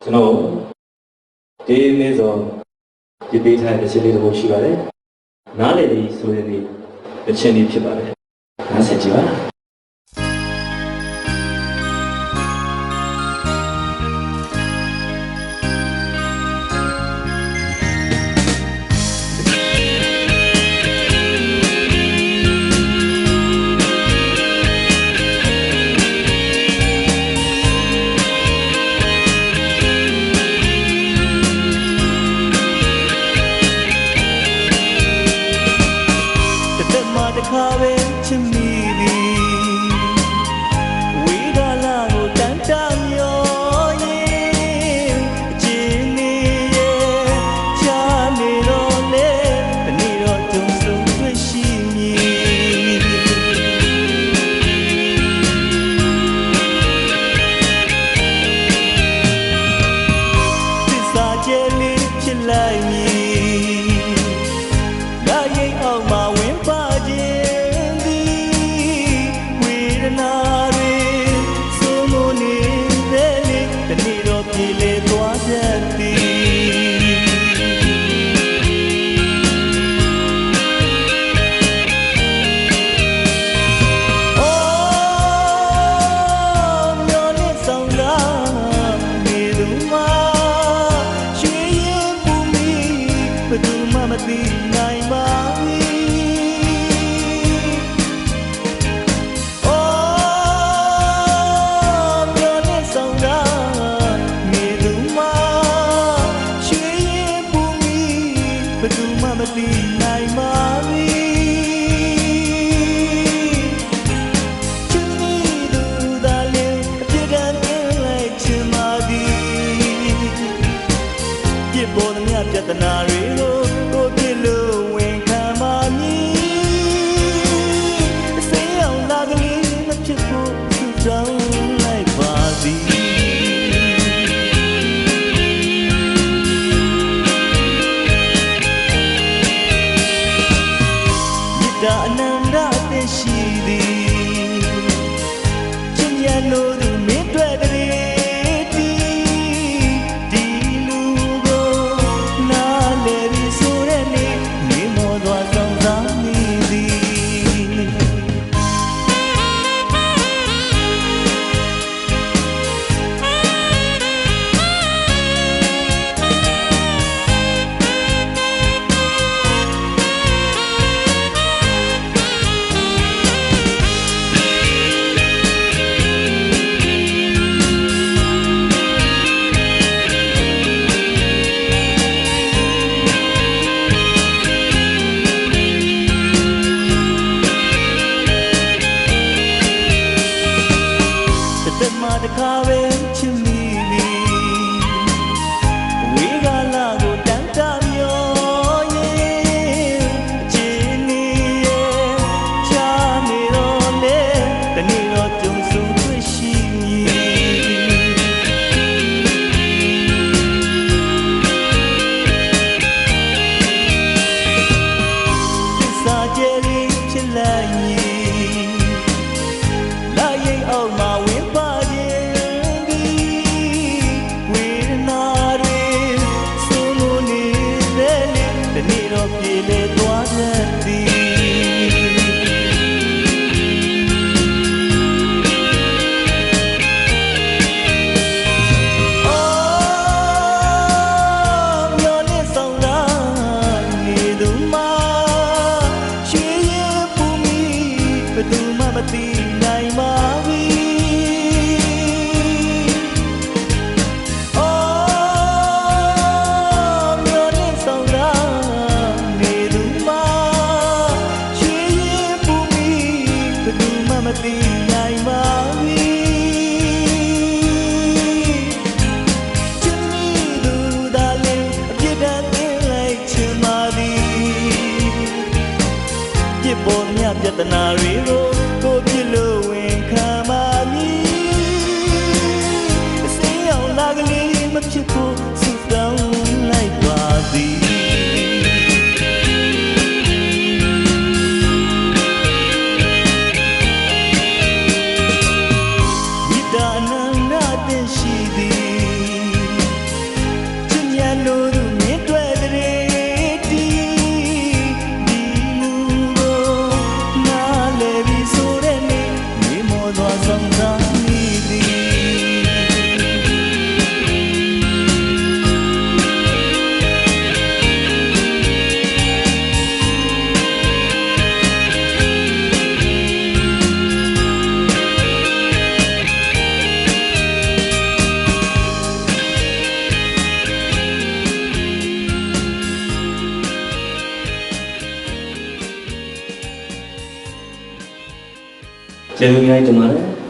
ကျွန်တော်ဒီနေ့ဆိုဒီပေးထားတဲ့ချင်းလေးတစ်ခုရှိပါတယ်နားလေလေးဆိုတဲ့ဒီချင်းလေးဖြစ်ပါတယ်နားဆက်ကြည့်ပါခါပဲချစ်မိသည်ဝေးကလာကိုတန်တမျောရင်အချင်းနေရဲ့ချာနေတော့လေတနေ့တော့ကြုံဆုံတွေ့ရှိမည်သစ္စာကျဲလေးဖြစ်လိုက်မည်ဒါရိတ်အောင်မှာဝင်ပါခြင်းမသိနိုင်ပါဘူးအော်ပြောနေဆောင်တာမြေသူမှာရွှေရင်ပူမီဘယ်သူမှမသိနိုင်ပါဘူးချစ်မိသူသာလေအပြစ်ကမ်းလိုက်ချင်ပါသည်ပြစ်ပေါ်သမျှပြဿနာတွေကိုကြောင်းလိုက်ပါသည်မြတ်တာအနန္တအသက်ရှိသည်ချင်းရလို့သူမင်းတွေ့တဲ့ဒီလူကိုနားလေပြီးဆိုတဲ့နေ့နေမောသွားဆောင်စားမိသည်တခါပဲချစ်မိသည်ဝေးကလာကိုတန်တမျောရင်အချင်းနေရဲ့ချာနေတော့လေတနေ့တော့ကြုံဆုံတွေ့ရှိမည်သစ္စာကျဲလေးဖြစ်လိုက်မည်လာရိတ်အောင်မှာဝင်ပါ ကျေးဇူးများတင်ပါတယ်